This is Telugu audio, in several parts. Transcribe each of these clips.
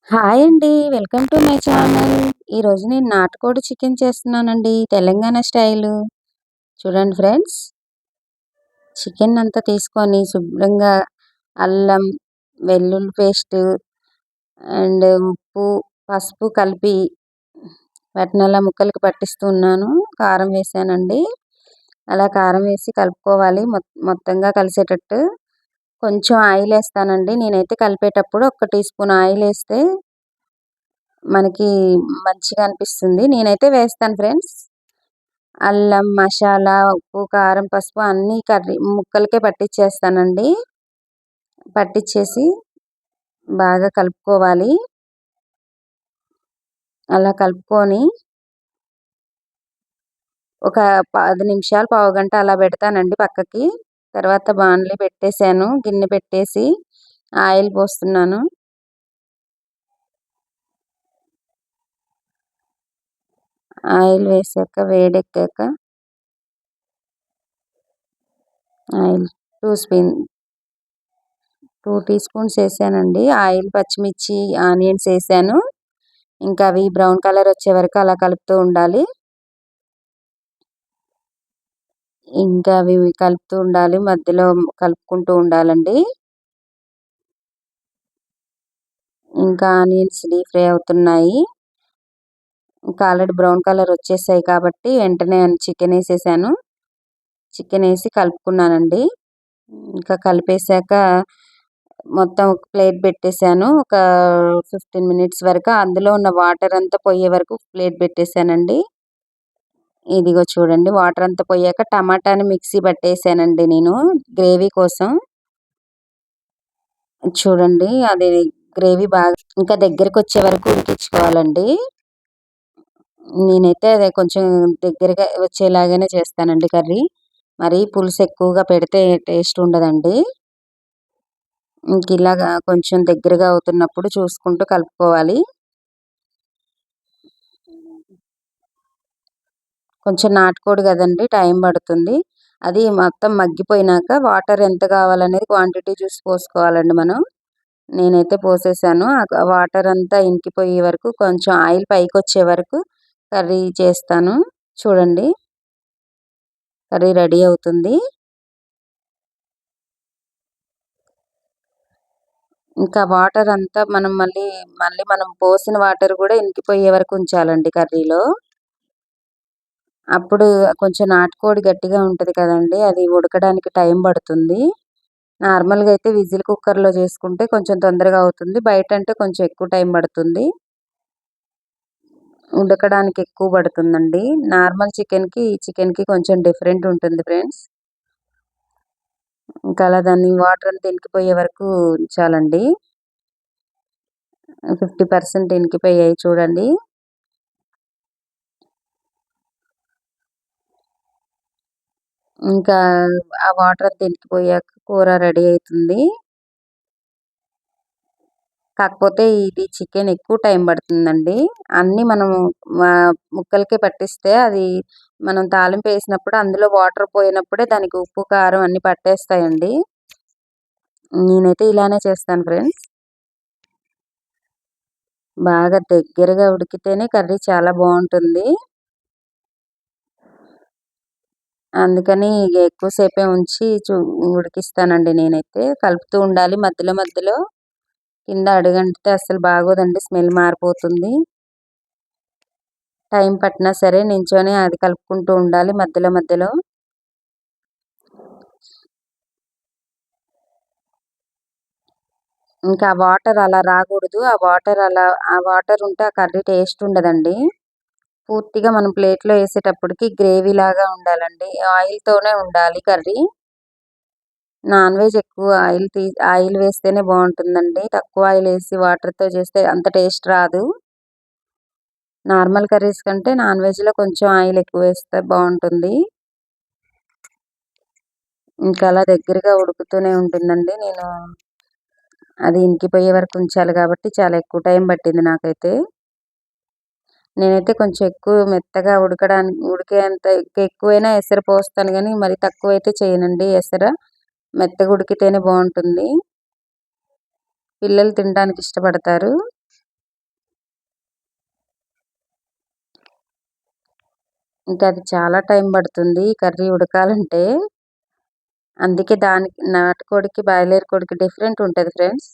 హాయ్ అండి. Welcome to my channel. ఈరోజు నేను నాటుకోడి చికెన్ చేస్తున్నానండి. తెలంగాణ స్టైలు. చూడండి ఫ్రెండ్స్. చికెన్ అంతా తీసుకొని శుభ్రంగా అల్లం, వెల్లుల్లి పేస్టు అండ్ ఉప్పు, పసుపు కలిపి వాటిని అలా ముక్కలకి పట్టిస్తున్నాను. కారం వేసానండి. అలా కారం వేసి కలుపుకోవాలి మొత్తంగా కలిసేటట్టు. కొంచెం ఆయిల్ వేస్తానండి. నేనైతే కలిపేటప్పుడు 1 టీ స్పూన్ ఆయిల్ వేస్తే మనకి మంచిగా అనిపిస్తుంది. నేనైతే వేస్తాను ఫ్రెండ్స్. అల్లం, మసాలా, ఉప్పు, కారం, పసుపు అన్నీ కర్రీ ముక్కలకే పట్టించేస్తానండి. పట్టించేసి బాగా కలుపుకోవాలి. అలా కలుపుకొని ఒక 10 నిమిషాలు, పావుగంట అలా పెడతానండి పక్కకి. తర్వాత బాండ్లీ పెట్టేసాను. గిన్నె పెట్టేసి ఆయిల్ పోస్తున్నాను. ఆయిల్ వేసాక వేడెక్కాక ఆయిల్ 2 టీ స్పూన్స్ వేసానండి. ఆయిల్, పచ్చిమిర్చి, ఆనియన్స్ వేసాను. ఇంకా అవి బ్రౌన్ కలర్ వచ్చే వరకు అలా కలుపుతూ ఉండాలి. ఇంకా అవి కలుపుతూ ఉండాలి. మధ్యలో కలుపుకుంటూ ఉండాలండి. ఇంకా ఆనియన్స్ డీప్ ఫ్రై అవుతున్నాయి. ఇంకా ఆల్రెడీ బ్రౌన్ కలర్ వచ్చేసాయి కాబట్టి వెంటనే చికెన్ వేసేసాను. చికెన్ వేసి కలుపుకున్నానండి. ఇంకా కలిపేశాక మొత్తం ఒక ప్లేట్ పెట్టేశాను. ఒక 15 మినిట్స్ వరకు అందులో ఉన్న వాటర్ అంతా పోయే వరకు ప్లేట్ పెట్టేశానండి. ఇదిగో చూడండి, వాటర్ అంతా పోయాక టమాటాని మిక్సీ పట్టేసానండి నేను గ్రేవీ కోసం. చూడండి, అది గ్రేవీ బాగా ఇంకా దగ్గరికి వచ్చే వరకు ఉడికించుకోవాలండి. నేనైతే అదే కొంచెం దగ్గరగా వచ్చేలాగానే చేస్తానండి కర్రీ. మరి పులుసు ఎక్కువగా పెడితే టేస్ట్ ఉండదండి. ఇంక ఇలాగా కొంచెం దగ్గరగా అవుతున్నప్పుడు చూసుకుంటూ కలుపుకోవాలి. కొంచెం నాటుకోడి కదండి, టైం పడుతుంది. అది మొత్తం మగ్గిపోయినాక వాటర్ ఎంత కావాలనేది క్వాంటిటీ చూసి పోసుకోవాలండి మనం. నేనైతే పోసేసాను. ఆ వాటర్ అంతా ఇంకిపోయే వరకు కొంచెం ఆయిల్ పైకి వచ్చే వరకు కర్రీ చేస్తాను. చూడండి, కర్రీ రెడీ అవుతుంది. ఇంకా వాటర్ అంతా మనం మళ్ళీ మనం పోసిన వాటర్ కూడా ఇంకిపోయే వరకు ఉంచాలండి కర్రీలో. అప్పుడు కొంచెం నాటుకోడి గట్టిగా ఉంటుంది కదండి, అది ఉడకడానికి టైం పడుతుంది. నార్మల్గా అయితే విజిల్ కుక్కర్లో చేసుకుంటే కొంచెం తొందరగా అవుతుంది. బయట అంటే కొంచెం ఎక్కువ టైం పడుతుంది. ఉడకడానికి ఎక్కువ పడుతుందండి. నార్మల్ చికెన్కి ఈ చికెన్కి కొంచెం డిఫరెంట్ ఉంటుంది ఫ్రెండ్స్. ఇంకా అలా దాన్ని వాటర్ అంతా ఇంకిపోయే వరకు ఉంచాలండి. 50% ఇంకిపోయాయి చూడండి. ఇంకా ఆ వాటర్ అంతా ఇంకిపోయాక కూర రెడీ అవుతుంది. కాకపోతే ఇది చికెన్ ఎక్కువ టైం పడుతుందండి. అన్నీ మనము ముక్కలకే పట్టిస్తే అది మనం తాలింపు వేసినప్పుడు అందులో వాటర్ పోయినప్పుడే దానికి ఉప్పు, కారం అన్నీ పట్టేస్తాయండి. నేనైతే ఇలానే చేస్తాను ఫ్రెండ్స్. బాగా దగ్గరగా ఉడికితేనే కర్రీ చాలా బాగుంటుంది. అందుకని ఎక్కువసేపే ఉంచి ఉడికిస్తానండి నేనైతే. కలుపుతూ ఉండాలి మధ్యలో మధ్యలో. కింద అడుగంటితే అస్సలు బాగోదండి, స్మెల్ మారిపోతుంది. టైం పట్టినా సరే నించొని అది కలుపుకుంటూ ఉండాలి మధ్యలో మధ్యలో. ఇంకా వాటర్ అలా రాకూడదు. ఆ వాటర్ ఉంటే ఆ కర్రీ టేస్ట్ ఉండదండి. పూర్తిగా మనం ప్లేట్లో వేసేటప్పటికి గ్రేవీ లాగా ఉండాలండి. ఆయిల్తోనే ఉండాలి కర్రీ. నాన్ వెజ్ ఎక్కువ ఆయిల్ వేస్తేనే బాగుంటుందండి. తక్కువ ఆయిల్ వేసి వాటర్తో చేస్తే అంత టేస్ట్ రాదు. నార్మల్ కర్రీస్ కంటే నాన్ వెజ్లో కొంచెం ఆయిల్ ఎక్కువ వేస్తే బాగుంటుంది. ఇంకా అలా దగ్గరగా ఉడుకుతూనే ఉంటుందండి. నేను అది ఇంకిపోయే వరకు ఉంచాలి కాబట్టి చాలా ఎక్కువ టైం పట్టింది నాకైతే. నేనైతే కొంచెం ఎక్కువ మెత్తగా ఉడికేంత ఎక్కువైనా ఎసరు పోస్తాను కానీ మరి తక్కువైతే చేయనండి ఎసరు. మెత్తగా ఉడికితేనే బాగుంటుంది. పిల్లలు తినడానికి ఇష్టపడతారు. ఇంకా అది చాలా టైం పడుతుంది కర్రీ ఉడకాలంటే. అందుకే దానికి నాటుకోడికి బాయిలర్ కోడికి డిఫరెంట్ ఉంటుంది ఫ్రెండ్స్.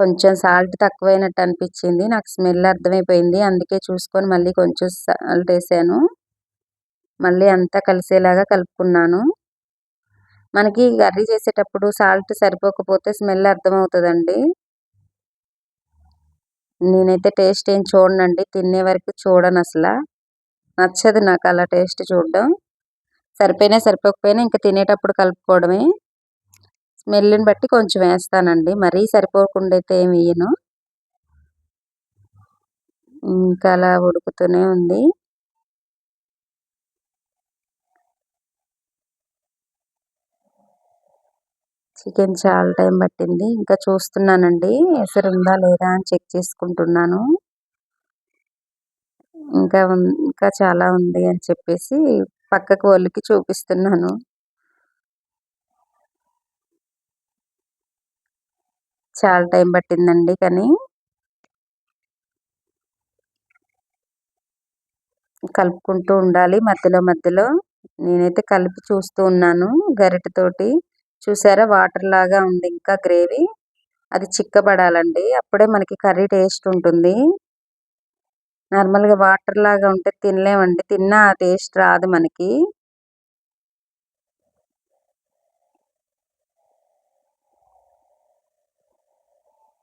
కొంచెం సాల్ట్ తక్కువైనట్టు అనిపించింది. నాకు స్మెల్ అర్థమైపోయింది. అందుకే చూసుకొని మళ్ళీ కొంచెం సాల్ట్ వేసాను. మళ్ళీ అంతా కలిసేలాగా కలుపుకున్నాను. మనకి కర్రీ చేసేటప్పుడు సాల్ట్ సరిపోకపోతే స్మెల్ అర్థమవుతుందండి. నేనైతే టేస్ట్ ఏం చూడనండి. తినే వరకు చూడను అసలు. నచ్చదు నాకు అలా టేస్ట్ చూడడం. సరిపోయినా సరిపోకపోయినా ఇంకా తినేటప్పుడు కలుపుకోవడమే. స్మెల్ని బట్టి కొంచెం వేస్తానండి. మరీ సరిపోకుండా అయితే ఏమి వేయను. ఇంకా అలా ఉడుకుతూనే ఉంది. చికెన్ చాలా టైం పట్టింది. ఇంకా చూస్తున్నానండి ఎసరు ఉందా లేదా అని చెక్ చేసుకుంటున్నాను. ఇంకా చాలా ఉంది అని చెప్పేసి పక్కకు వాళ్ళకి చూపిస్తున్నాను. చాలా టైం పట్టిందండి. కానీ కలుపుకుంటూ ఉండాలి మధ్యలో మధ్యలో. నేనైతే కలిపి చూస్తూ ఉన్నాను గరిటెతోటి. చూసారా వాటర్ లాగా ఉంది ఇంకా గ్రేవీ. అది చిక్కబడాలండి. అప్పుడే మనకి కర్రీ టేస్ట్ ఉంటుంది. నార్మల్గా వాటర్ లాగా ఉంటే తినలేమండి. తిన్నా ఆ టేస్ట్ రాదు మనకి.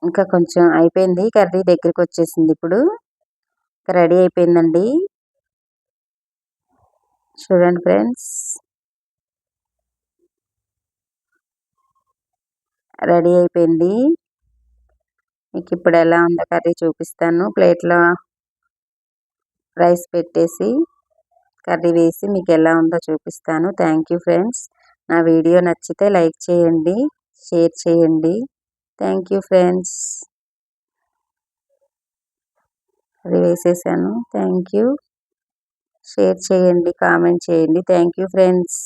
ఇంకా కొంచెం అయిపోయింది. కర్రీ దగ్గరికి వచ్చేసింది ఇప్పుడు. రెడీ అయిపోయిందండి. చూడండి ఫ్రెండ్స్. రెడీ అయిపోయింది. మీకు ఇప్పుడు ఎలా ఉందో కర్రీ చూపిస్తాను. ప్లేట్లో రైస్ పెట్టేసి కర్రీ వేసి మీకు ఎలా ఉందో చూపిస్తాను. Thank you friends. నా వీడియో నచ్చితే లైక్ చేయండి, షేర్ చేయండి. Thank you friends. అది వేసేసాను. Thank you. షేర్ చేయండి, కామెంట్ చేయండి. Thank you friends.